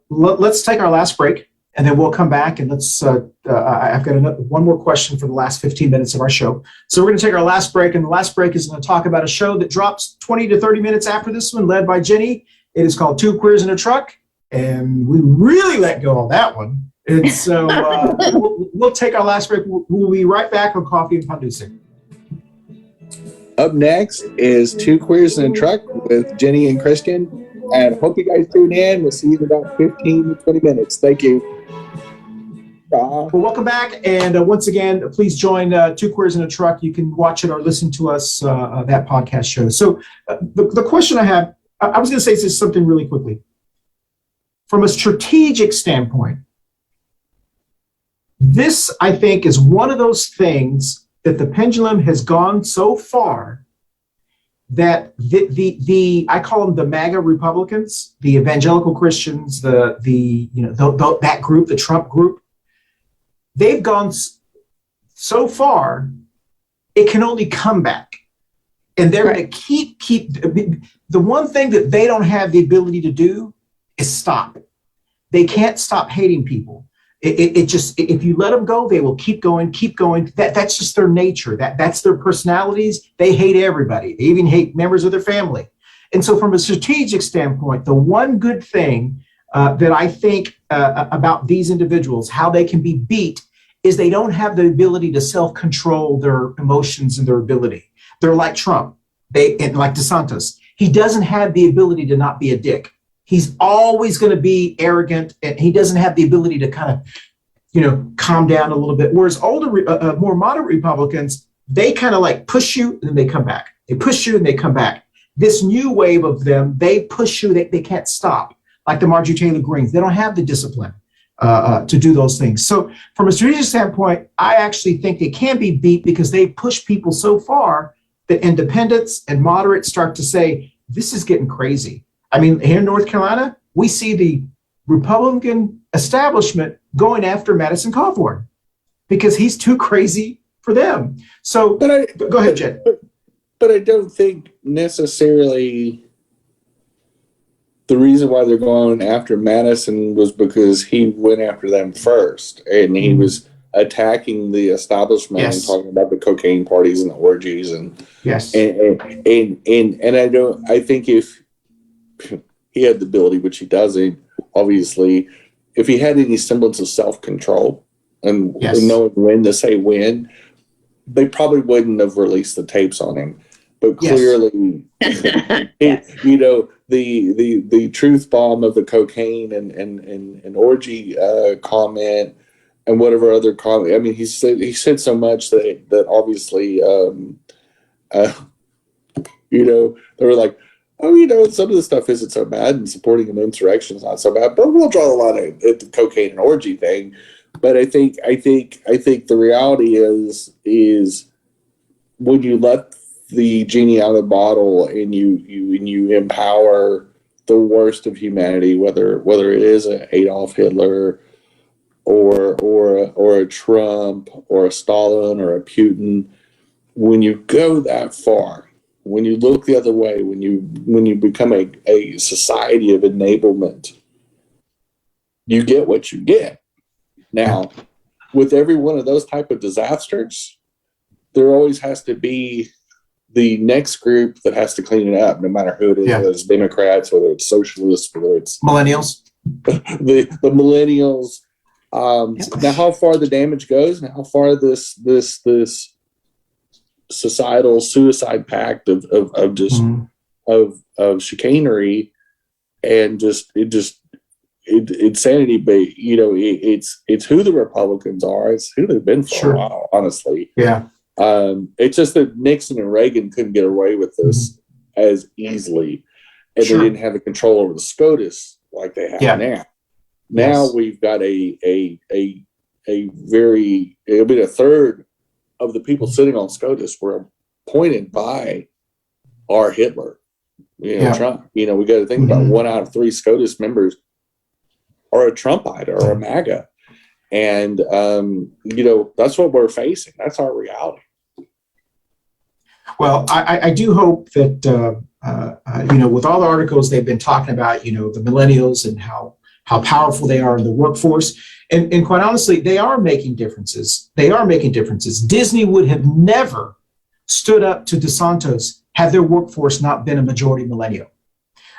let's take our last break, and then we'll come back and let's. I've got one more question for the last 15 minutes of our show. So we're going to take our last break, and the last break is going to talk about a show that drops 20 to 30 minutes after this one, led by Jenny. It is called Two Queers in a Truck, and we really let go on that one. And so we'll take our last break. We'll be right back on Coffee and Pan Dulce. Up next is Two Queers in a Truck with Jenny and Christian. And hope you guys tune in. We'll see you in about 15 to 20 minutes. Thank you. Well, welcome back. And once again, please join Two Queers in a Truck. You can watch it or listen to us, that podcast show. So the question I have, I was going to say this something really quickly. From a strategic standpoint, this, I think, is one of those things that the pendulum has gone so far that the I call them the MAGA Republicans, the evangelical Christians, that group, the Trump group, they've gone so far, it can only come back. And they're Right. going to keep the one thing that they don't have the ability to do is stop. They can't stop hating people. It just, if you let them go, they will keep going. That's just their nature. That's their personalities. They hate everybody. They even hate members of their family. And so from a strategic standpoint, the one good thing that I think about these individuals, how they can be beat, is they don't have the ability to self-control their emotions and their ability. They're like Trump, and like DeSantis. He doesn't have the ability to not be a dick. He's always going to be arrogant, and he doesn't have the ability to kind of, calm down a little bit. Whereas older, more moderate Republicans, they kind of like push you and then they come back. They push you and they come back. This new wave of them, they push you, they can't stop. Like the Marjorie Taylor Greens, they don't have the discipline to do those things. So from a strategic standpoint, I actually think they can be beat because they push people so far that independents and moderates start to say, this is getting crazy. I mean, here in North Carolina, we see the Republican establishment going after Madison Cawthorn because he's too crazy for them. So go ahead, Jen. But I don't think necessarily the reason why they're going after Madison was because he went after them first, and he was attacking the establishment and talking about the cocaine parties and the orgies and I think if he had the ability, which he doesn't, obviously, if he had any semblance of self-control and knowing when to say when, they probably wouldn't have released the tapes on him. But clearly, the truth bomb of the cocaine and orgy comment and whatever other comment. I mean, he said so much that obviously, they were like, oh, some of the stuff isn't so bad, and supporting an insurrection is not so bad, but we'll draw the line at the cocaine and orgy thing. But I think the reality is when you let the genie out of the bottle and you empower the worst of humanity, whether it is an Adolf Hitler or a Trump or a Stalin or a Putin, when you go that far, when you look the other way, when you become a society of enablement, you get what you get. Now, with every one of those type of disasters, there always has to be the next group that has to clean it up, no matter who it is, whether it's Democrats, whether it's socialists, whether it's millennials, the millennials. Now, how far the damage goes, and how far this societal suicide pact of chicanery and insanity, but it's who the Republicans are. It's who they've been for a while, honestly. Yeah. It's just that Nixon and Reagan couldn't get away with this as easily, and they didn't have the control over the SCOTUS like they have now. Now we've got a third of the people sitting on SCOTUS were appointed by our Hitler, Trump. We got to think about 1 out of 3 SCOTUS members are a Trumpite or a MAGA. And, that's what we're facing. That's our reality. Well, I do hope that, with all the articles they've been talking about, the millennials and how powerful they are in the workforce. And quite honestly, they are making differences. Disney would have never stood up to DeSantis had their workforce not been a majority millennial.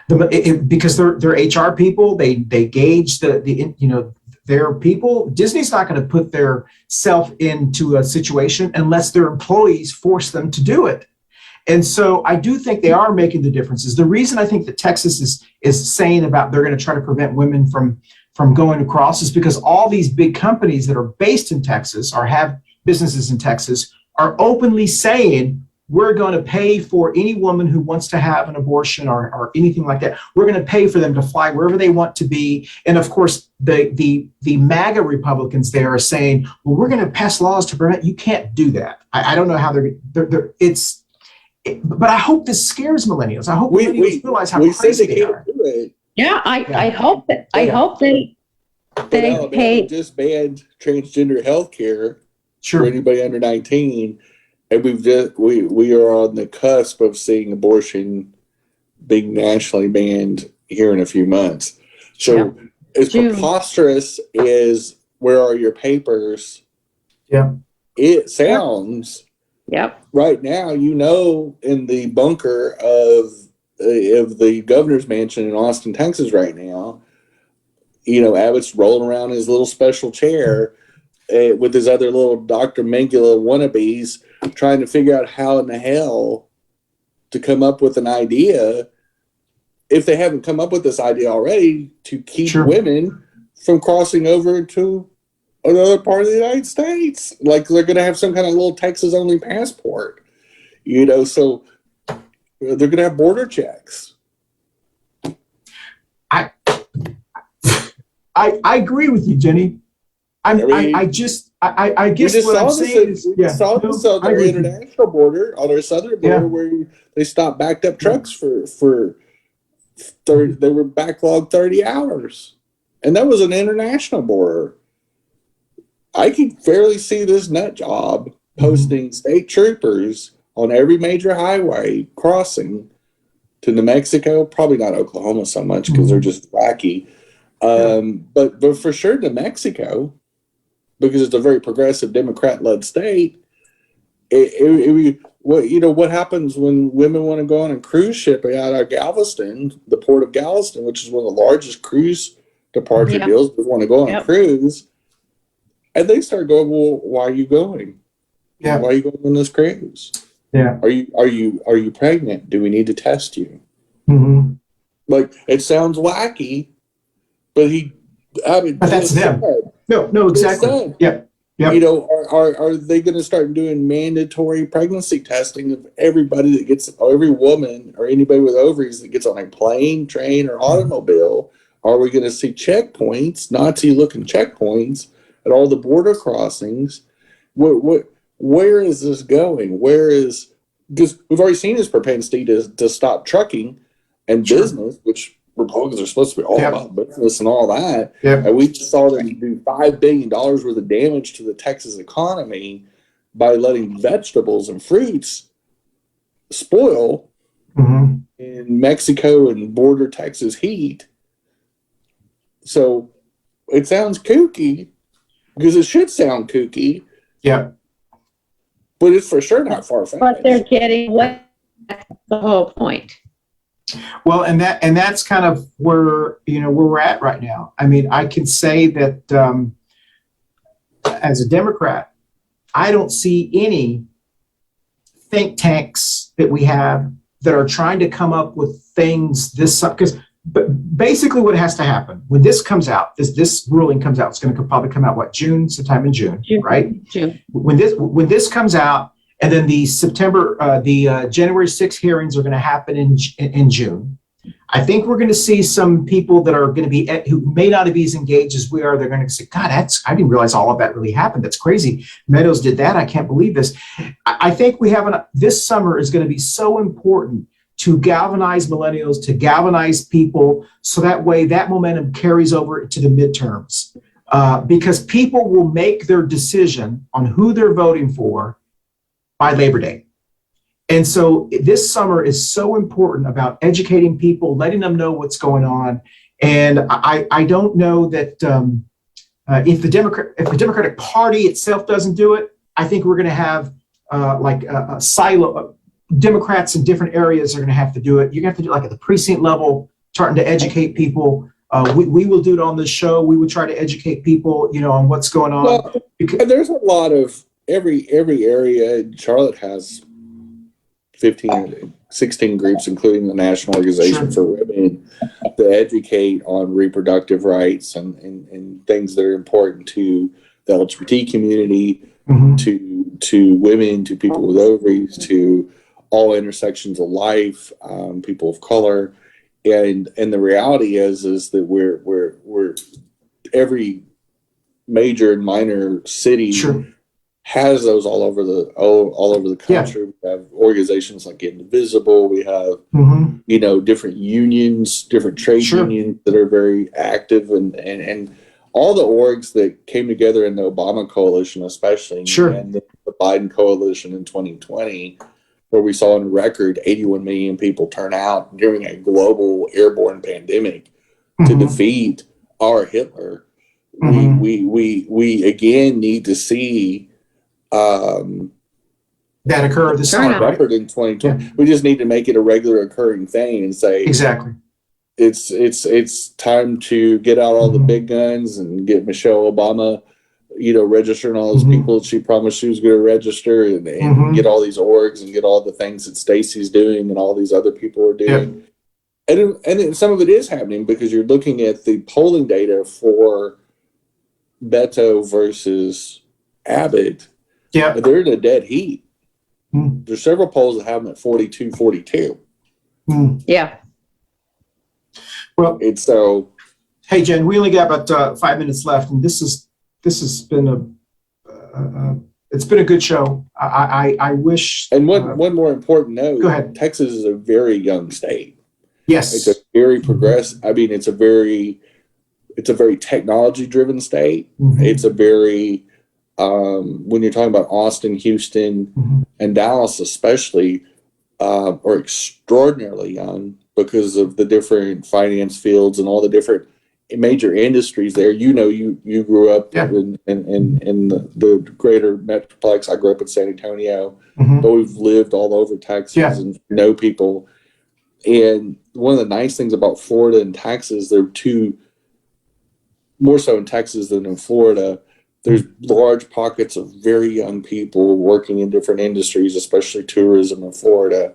Because they're HR people, they gauge their people. Disney's not going to put their self into a situation unless their employees force them to do it. And so I do think they are making the differences. The reason I think that Texas is saying about they're going to try to prevent women from going across is because all these big companies that are based in Texas or have businesses in Texas are openly saying, we're going to pay for any woman who wants to have an abortion or anything like that. We're going to pay for them to fly wherever they want to be. And of course, the MAGA Republicans there are saying, well, we're going to pass laws to prevent. You can't do that. I don't know how but I hope this scares millennials. I hope millennials realize how crazy they are. Yeah, I hope that. I hope they pay. Just banned transgender health care. Sure. anybody under 19. And we are on the cusp of seeing abortion being nationally banned here in a few months. So as preposterous as where are your papers? Yeah. It sounds right now, in the bunker of the governor's mansion in Austin, Texas right now, Abbott's rolling around in his little special chair with his other little Dr. Mengele wannabes trying to figure out how in the hell to come up with an idea, if they haven't come up with this idea already, to keep women from crossing over to another part of the United States. Like they're going to have some kind of little Texas only passport, so they're going to have border checks. I agree with you, Jenny. I guess what I'm saying is, we saw this on our international border, on our southern border, where they stopped backed up trucks for 30, they were backlogged 30 hours, and that was an international border. I can fairly see this nut job posting state troopers on every major highway crossing to New Mexico, probably not Oklahoma so much because they're just wacky. But for sure New Mexico, because it's a very progressive Democrat-led state. What happens when women want to go on a cruise ship out of Galveston, the port of Galveston, which is one of the largest cruise departure deals, they want to go on a cruise, and they start going, well, why are you going? Why are you going on this cruise? Are you pregnant? Do we need to test you? Like, it sounds wacky, but but that's them. No, exactly. Are they going to start doing mandatory pregnancy testing of everybody that gets, every woman or anybody with ovaries that gets on a plane, train, or automobile? Are we going to see checkpoints, Nazi-looking checkpoints at all the border crossings? Where is this going? Because we've already seen his propensity to stop trucking and business, which Republicans are supposed to be all about business and all that. And we just saw them do $5 billion worth of damage to the Texas economy by letting vegetables and fruits spoil in Mexico and border Texas heat. So it sounds kooky, because it should sound kooky. But it's for sure not far-fetched. But they're getting away. That's the whole point. Well, and that's kind of where we're at right now. I mean, I can say that as a Democrat, I don't see any think tanks that we have that are trying to come up with things but basically what has to happen when this comes out, this ruling comes out, it's going to probably come out sometime in June, right? June. When this comes out, and then the January 6th hearings are going to happen in June. I think we're going to see some people that are going to be who may not be as engaged as we are. They're going to say, God, I didn't realize all of that really happened. That's crazy. Meadows did that. I can't believe this. I think this summer is going to be so important to galvanize millennials, to galvanize people, so that way that momentum carries over to the midterms. Because people will make their decision on who they're voting for by Labor Day. And so this summer is so important about educating people, letting them know what's going on. And I don't know that if the Democratic Party itself doesn't do it, I think we're going to have a silo. Democrats in different areas are going to have to do it. You're going to have to do it like at the precinct level, starting to educate people. We will do it on this show. We would try to educate people, on what's going on. Well, there's a lot of every area. Charlotte has 15, 16 groups, including the National Organization for Women, that educate on reproductive rights and things that are important to the LGBT community, to women, to people with ovaries, to all intersections of life, people of color. And the reality is that we're every major and minor city has those all over the country. We have organizations like Indivisible. We have different unions, different trade unions that are very active, and all the orgs that came together in the Obama coalition, especially, Sure. and the Biden coalition in 2020, where we saw on record 81 million people turn out during a global airborne pandemic to defeat our Hitler. We again need to see that occur this summer, right? Record in 2020. Yeah. We just need to make it a regular occurring thing and say Exactly. it's time to get out all the big guns and get Michelle Obama, registering all those people she promised she was going to register, and get all these orgs and get all the things that Stacey's doing and all these other people are doing. Yep. And some of it is happening because you're looking at the polling data for Beto versus Abbott. Yeah. They're in a dead heat. There's several polls that have them at 42-42. Yeah. Well, it's so. Hey, Jen, we only got about 5 minutes left, and this has been it's been a good show. I wish. And one more important note. Go ahead. Texas is a very young state. Yes. It's a very progressive. I mean, it's a very technology driven state. It's a very when you're talking about Austin, Houston, and Dallas especially, are extraordinarily young because of the different finance fields and all the different major industries there. You grew up in the greater metroplex. I grew up in San Antonio, but we've lived all over Texas and know people. And one of the nice things about Florida and Texas, there are two, more so in Texas than in Florida, there's large pockets of very young people working in different industries, especially tourism in Florida.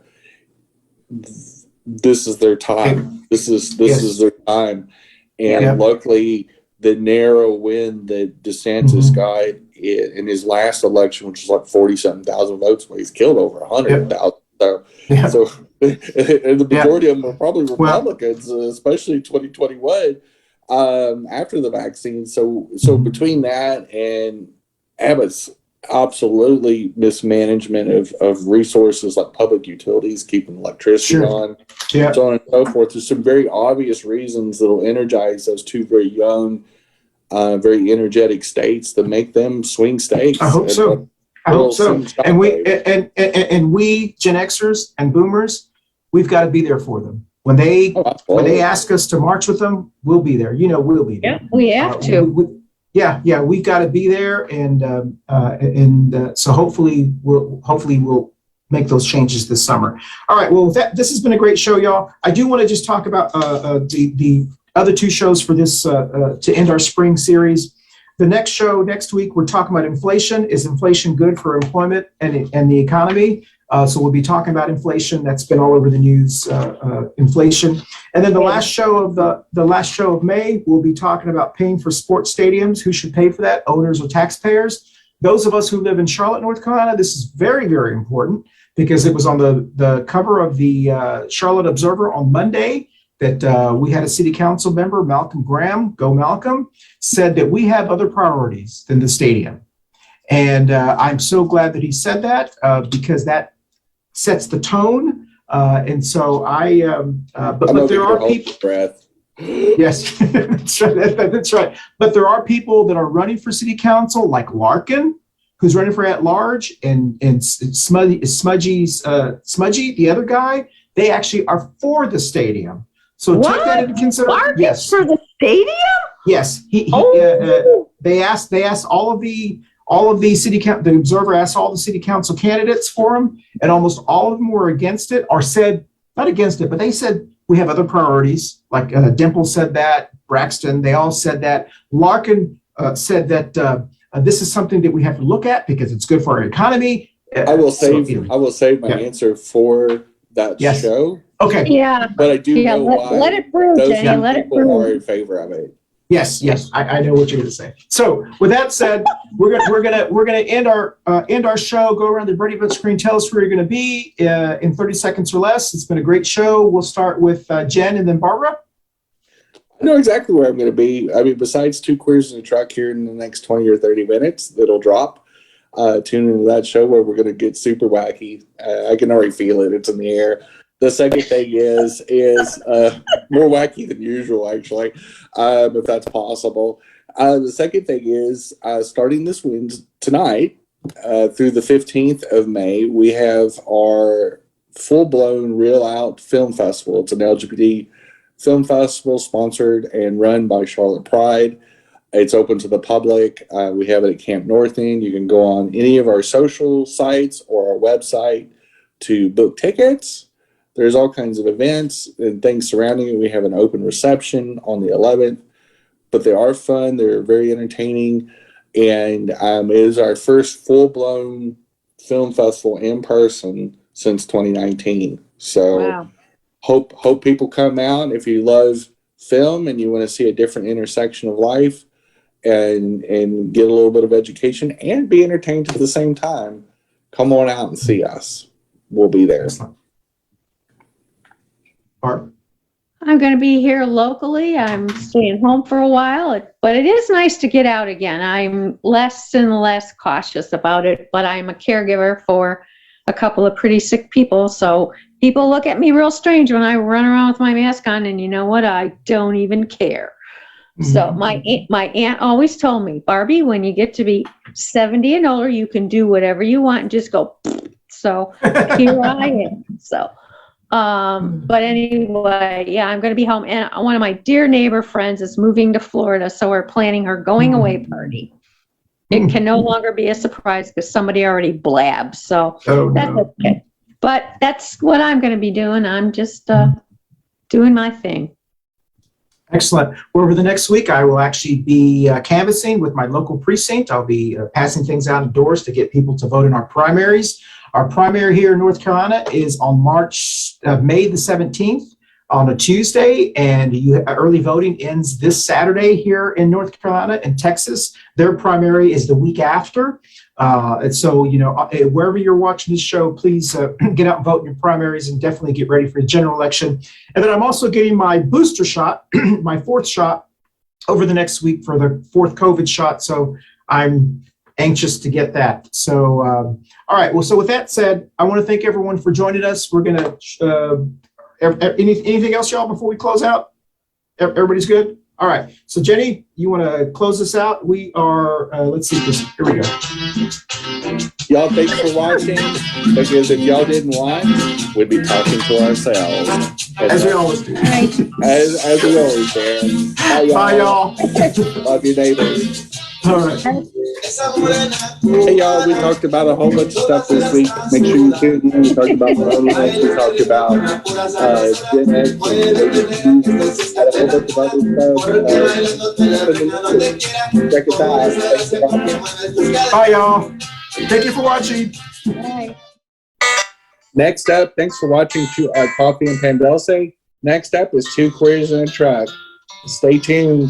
This is their time. This is their time. And luckily, the narrow win that DeSantis got in his last election, which was like 40-something thousand votes, well, he's killed over 100,000. So and the majority of them are probably Republicans, especially 2021. After the vaccine. So between that and Abbott's absolutely mismanagement of resources like public utilities, keeping electricity on, so on and so forth, there's some very obvious reasons that'll energize those two very young, very energetic states that make them swing states. I hope so. And we Gen Xers and Boomers, we've got to be there for them. When they ask us to march with them, we'll be there. We'll be there. Yeah, we have to. We've got to be there, and so hopefully we'll make those changes this summer. All right. Well, this has been a great show, y'all. I do want to just talk about the other two shows for this to end our spring series. The next show next week, we're talking about inflation. Is inflation good for employment and the economy? So we'll be talking about inflation. That's been all over the news, inflation. And then the last show of May, we'll be talking about paying for sports stadiums. Who should pay for that, owners or taxpayers? Those of us who live in Charlotte, North Carolina, this is very, very important because it was on the cover of the Charlotte Observer on Monday that we had a city council member, Malcolm Graham, go Malcolm, said that we have other priorities than the stadium. And I'm so glad that he said that because that sets the tone. And so but there are people. Yes, that's right. But there are people that are running for city council, like Larkin, who's running for at large, and Smudgy, the other guy. They actually are for the stadium. So take that into consideration. Larkin yes, for the stadium. Yes, they asked all of the city the Observer asked all the city council candidates for them, and almost all of them were against it, or said not against it, but they said we have other priorities. Like Dimple said that, Braxton, they all said that. Larkin said that this is something that we have to look at because it's good for our economy. I will save my answer for that show. Okay. Yeah. But I do know why. Let it brew, Jenny. Let it brew. Are in favor of it. Yes, I know what you're going to say. So, with that said, we're gonna end our show. Go around the Brady Bunch screen. Tell us where you're going to be in 30 seconds or less. It's been a great show. We'll start with Jen and then Barbara. I know exactly where I'm going to be. I mean, besides Two Queers in a Truck here in the next 20 or 30 minutes, that'll drop. Tune into that show where we're going to get super wacky. I can already feel it. It's in the air. The second thing is more wacky than usual, actually, if that's possible. The second thing is starting this Wednesday tonight through the 15th of May, we have our full-blown Real Out Film Festival. It's an LGBT film festival sponsored and run by Charlotte Pride. It's open to the public. We have it at Camp North End. You can go on any of our social sites or our website to book tickets. There's all kinds of events and things surrounding it. We have an open reception on the 11th, but they are fun. They're very entertaining. And it is our first full-blown film festival in person since 2019. So Wow. hope people come out. If you love film and you want to see a different intersection of life and get a little bit of education and be entertained at the same time, come on out and see us. We'll be there. Excellent. Barb? I'm going to be here locally. I'm staying home for a while, but it is nice to get out again. I'm less and less cautious about it, but I'm a caregiver for a couple of pretty sick people. So people look at me real strange when I run around with my mask on, and you know what? I don't even care. So my aunt always told me, Barbie, when you get to be 70 and older, you can do whatever you want and just go. So here I am. So, but anyway, yeah, I'm going to be home. And one of my dear neighbor friends is moving to Florida. So we're planning her going away party. It can no longer be a surprise because somebody already blabbed. So that's okay. But that's what I'm going to be doing. I'm just doing my thing. Excellent. Well, over the next week, I will actually be canvassing with my local precinct. I'll be passing things out indoors to get people to vote in our primaries. Our primary here in North Carolina is on May the 17th on a Tuesday, and early voting ends this Saturday here in North Carolina and Texas. Their primary is the week after. And so, wherever you're watching this show, please get out and vote in your primaries and definitely get ready for the general election. And then I'm also getting my booster shot, my fourth shot, over the next week for the fourth COVID shot. So I'm anxious to get that. So, all right. Well, so with that said, I want to thank everyone for joining us. We're going to, anything else, y'all, before we close out? Everybody's good? All right. So, Jenny, you want to close this out? We are, let's see this. Here we go. Y'all, thanks for watching. Because if y'all didn't watch, we'd be talking to ourselves. As we always do. As we always do. Bye, y'all. Love your neighbors. All right. Hey, y'all, we talked about a whole bunch of stuff this week. Make sure you tune in. We talked about Millennials. We talked about Gen X. Had a whole bunch of other stuff. Check us out. Bye, y'all. Thank you for watching. Bye. Next up, thanks for watching Coffee Pan Dulce. Next up is Two Queers in a Truck. Stay tuned.